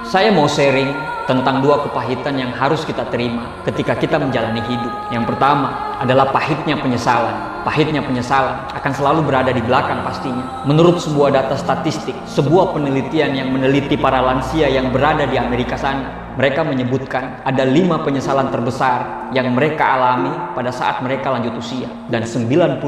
Saya mau sharing tentang dua kepahitan yang harus kita terima ketika kita menjalani hidup. Yang pertama adalah pahitnya penyesalan. Pahitnya penyesalan akan selalu berada di belakang pastinya. Menurut sebuah data statistik, sebuah penelitian yang meneliti para lansia yang berada di Amerika sana, mereka menyebutkan ada 5 penyesalan terbesar yang mereka alami pada saat mereka lanjut usia. Dan 92%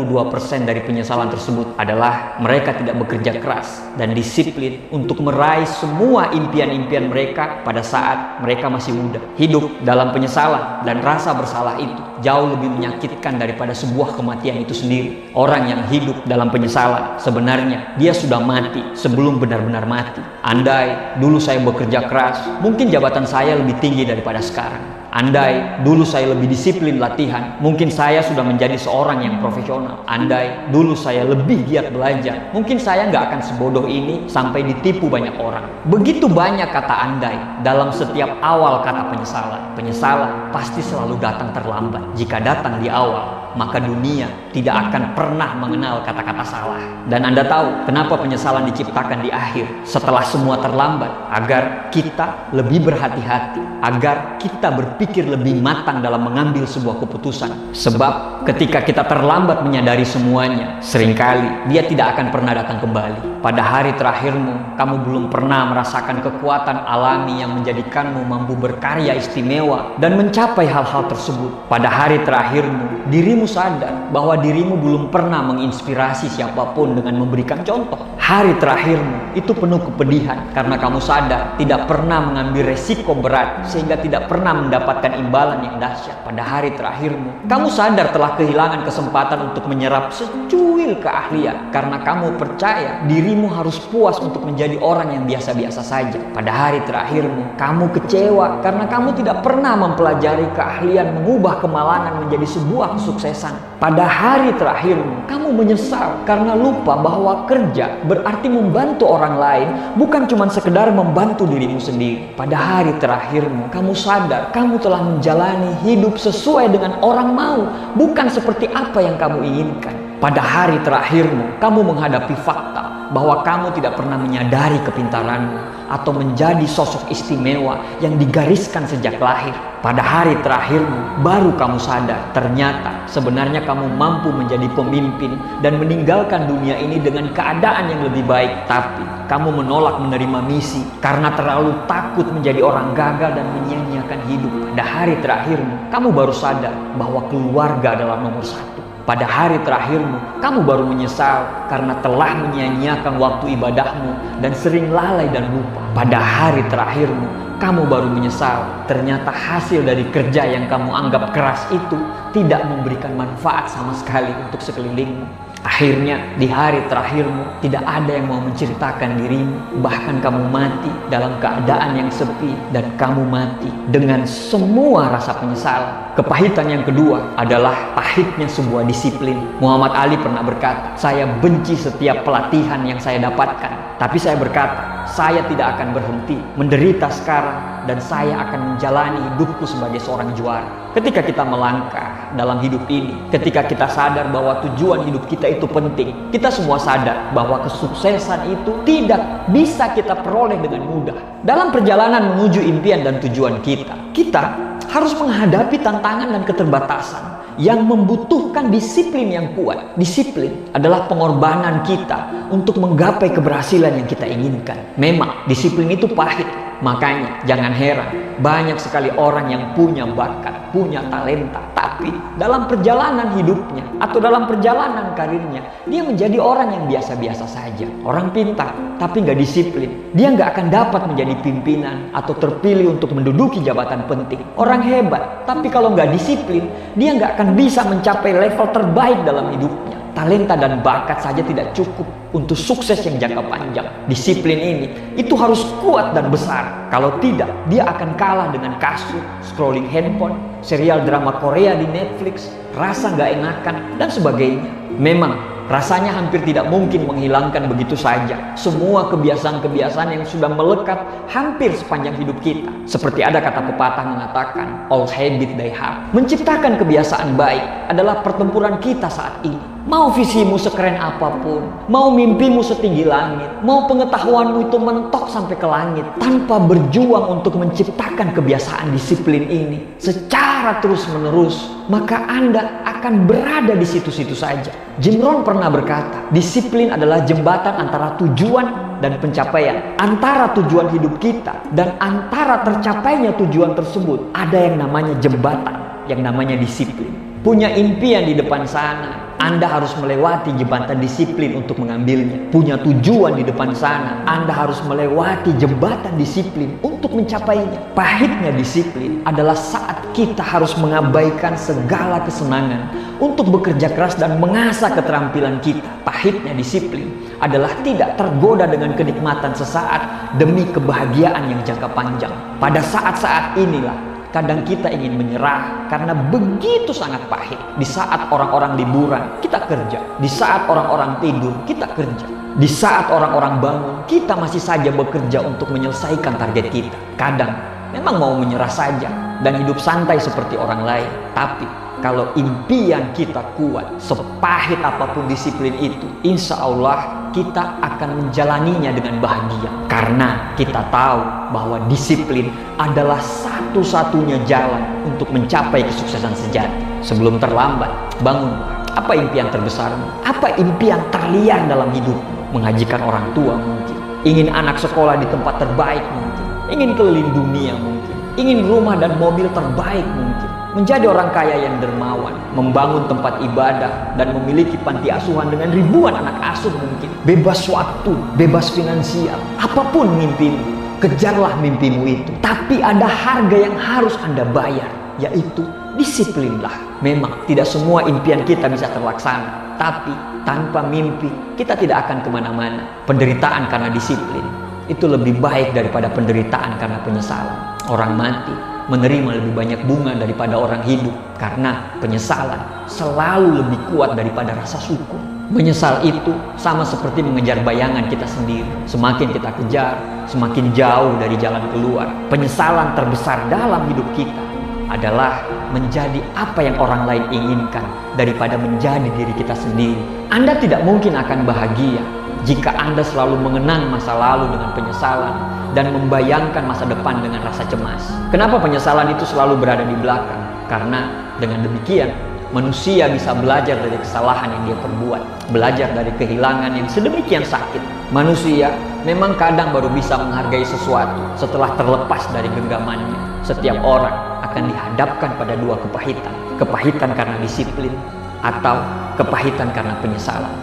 dari penyesalan tersebut adalah mereka tidak bekerja keras dan disiplin untuk meraih semua impian-impian mereka pada saat mereka masih muda. Hidup dalam penyesalan dan rasa bersalah itu jauh lebih menyakitkan daripada sebuah kematian itu sendiri. Orang yang hidup dalam penyesalan sebenarnya dia sudah mati sebelum benar-benar mati. Andai dulu saya bekerja keras, mungkin jabatan saya lebih tinggi daripada sekarang. Andai dulu saya lebih disiplin latihan, mungkin saya sudah menjadi seorang yang profesional. Andai dulu saya lebih giat belajar, mungkin saya nggak akan sebodoh ini sampai ditipu banyak orang. Begitu banyak kata andai dalam setiap awal kata penyesalan. Penyesalan pasti selalu datang terlambat. Jika datang di awal, maka dunia tidak akan pernah mengenal kata-kata salah. Dan Anda tahu kenapa penyesalan diciptakan di akhir setelah semua terlambat? Agar kita lebih berhati-hati, agar kita berpikir lebih matang dalam mengambil sebuah keputusan. Sebab ketika kita terlambat menyadari semuanya, seringkali dia tidak akan pernah datang kembali. Pada hari terakhirmu, kamu belum pernah merasakan kekuatan alami yang menjadikanmu mampu berkarya istimewa dan mencapai hal-hal tersebut. Pada hari terakhirmu, dirimu sadar bahwa dirimu belum pernah menginspirasi siapapun dengan memberikan contoh. Hari terakhirmu itu penuh kepedihan karena kamu sadar tidak pernah mengambil resiko berat sehingga tidak pernah mendapatkan imbalan yang dahsyat. Pada hari terakhirmu, kamu sadar telah kehilangan kesempatan untuk menyerap secuil keahlian karena kamu percaya dirimu harus puas untuk menjadi orang yang biasa-biasa saja. Pada hari terakhirmu, kamu kecewa karena kamu tidak pernah mempelajari keahlian mengubah kemalangan menjadi sebuah kesuksesan. Pada hari terakhirmu, kamu menyesal karena lupa bahwa kerja berarti membantu orang lain, bukan cuma sekedar membantu dirimu sendiri. Pada hari terakhirmu, kamu sadar kamu telah menjalani hidup sesuai dengan orang mau, bukan seperti apa yang kamu inginkan. Pada hari terakhirmu, kamu menghadapi fakta bahwa kamu tidak pernah menyadari kepintaranmu atau menjadi sosok istimewa yang digariskan sejak lahir. Pada hari terakhirmu, baru kamu sadar ternyata sebenarnya kamu mampu menjadi pemimpin dan meninggalkan dunia ini dengan keadaan yang lebih baik. Tapi kamu menolak menerima misi karena terlalu takut menjadi orang gagal dan menyia-nyiakan hidup. Pada hari terakhirmu, kamu baru sadar bahwa keluarga adalah nomor satu. Pada hari terakhirmu, kamu baru menyesal karena telah menyia-nyiakan waktu ibadahmu dan sering lalai dan lupa. Pada hari terakhirmu, kamu baru menyesal ternyata hasil dari kerja yang kamu anggap keras itu tidak memberikan manfaat sama sekali untuk sekelilingmu. Akhirnya di hari terakhirmu tidak ada yang mau menceritakan dirimu. Bahkan kamu mati dalam keadaan yang sepi dan kamu mati dengan semua rasa penyesalan. Kepahitan yang kedua adalah pahitnya sebuah disiplin. Muhammad Ali pernah berkata, "Saya benci setiap pelatihan yang saya dapatkan, tapi saya berkata, saya tidak akan berhenti menderita sekarang dan saya akan menjalani hidupku sebagai seorang juara." Ketika kita melangkah dalam hidup ini, ketika kita sadar bahwa tujuan hidup kita itu penting, kita semua sadar bahwa kesuksesan itu tidak bisa kita peroleh dengan mudah. Dalam perjalanan menuju impian dan tujuan kita harus menghadapi tantangan dan keterbatasan yang membutuhkan disiplin yang kuat. Disiplin adalah pengorbanan kita untuk menggapai keberhasilan yang kita inginkan. Memang disiplin itu pahit. Makanya jangan heran banyak sekali orang yang punya bakat, punya talenta, tapi dalam perjalanan hidupnya atau dalam perjalanan karirnya dia menjadi orang yang biasa-biasa saja. Orang pintar tapi nggak disiplin, dia nggak akan dapat menjadi pimpinan atau terpilih untuk menduduki jabatan penting. Orang hebat tapi kalau nggak disiplin, dia nggak akan bisa mencapai level terbaik dalam hidupnya. Talenta dan bakat saja tidak cukup untuk sukses yang jangka panjang. Disiplin ini itu harus kuat dan besar. Kalau tidak, dia akan kalah dengan kasut, scrolling handphone, serial drama Korea di Netflix, rasa nggak enakan, dan sebagainya. Memang rasanya hampir tidak mungkin menghilangkan begitu saja semua kebiasaan-kebiasaan yang sudah melekat hampir sepanjang hidup kita. Seperti ada kata pepatah mengatakan, "All habit die hard." Menciptakan kebiasaan baik adalah pertempuran kita saat ini. Mau visimu sekeren apapun, mau mimpimu setinggi langit, mau pengetahuanmu itu mentok sampai ke langit, tanpa berjuang untuk menciptakan kebiasaan disiplin ini secara terus-menerus, maka Anda akan berada di situ-situ saja. Jim Rohn pernah berkata, disiplin adalah jembatan antara tujuan dan pencapaian. Antara tujuan hidup kita dan antara tercapainya tujuan tersebut, ada yang namanya jembatan, yang namanya disiplin. Punya impian di depan sana, Anda harus melewati jembatan disiplin untuk mengambilnya. Punya tujuan di depan sana, Anda harus melewati jembatan disiplin untuk mencapainya. Pahitnya disiplin adalah saat kita harus mengabaikan segala kesenangan untuk bekerja keras dan mengasah keterampilan kita. Pahitnya disiplin adalah tidak tergoda dengan kenikmatan sesaat demi kebahagiaan yang jangka panjang. Pada saat-saat inilah kadang kita ingin menyerah karena begitu sangat pahit. Di saat orang-orang liburan, kita kerja. Di saat orang-orang tidur, kita kerja. Di saat orang-orang bangun, kita masih saja bekerja untuk menyelesaikan target kita. Kadang memang mau menyerah saja dan hidup santai seperti orang lain. Tapi kalau impian kita kuat, sepahit apapun disiplin itu, insya Allah kita akan menjalaninya dengan bahagia. Karena kita tahu bahwa disiplin adalah satu-satunya jalan untuk mencapai kesuksesan sejati. Sebelum terlambat, bangunlah. Apa impian terbesarmu? Apa impian terliar dalam hidupmu? Mengajikan orang tua mungkin. Ingin anak sekolah di tempat terbaik mungkin. Ingin keliling dunia mungkin. Ingin rumah dan mobil terbaik mungkin. Menjadi orang kaya yang dermawan, membangun tempat ibadah, dan memiliki panti asuhan dengan ribuan anak asuh mungkin. Bebas waktu, bebas finansial, apapun mimpimu, kejarlah mimpimu itu. Tapi ada harga yang harus Anda bayar, yaitu disiplinlah. Memang tidak semua impian kita bisa terlaksana, tapi tanpa mimpi kita tidak akan kemana-mana. Penderitaan karena disiplin itu lebih baik daripada penderitaan karena penyesalan. Orang mati menerima lebih banyak bunga daripada orang hidup, karena penyesalan selalu lebih kuat daripada rasa syukur. Menyesal itu sama seperti mengejar bayangan kita sendiri. Semakin kita kejar, semakin jauh dari jalan keluar. Penyesalan terbesar dalam hidup kita adalah menjadi apa yang orang lain inginkan daripada menjadi diri kita sendiri. Anda tidak mungkin akan bahagia jika Anda selalu mengenang masa lalu dengan penyesalan dan membayangkan masa depan dengan rasa cemas. Kenapa penyesalan itu selalu berada di belakang? Karena dengan demikian, manusia bisa belajar dari kesalahan yang dia perbuat, belajar dari kehilangan yang sedemikian sakit. Manusia memang kadang baru bisa menghargai sesuatu setelah terlepas dari genggamannya. Setiap orang akan dihadapkan pada dua kepahitan. Kepahitan karena disiplin atau kepahitan karena penyesalan.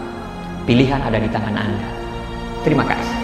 Pilihan ada di tangan Anda. Terima kasih.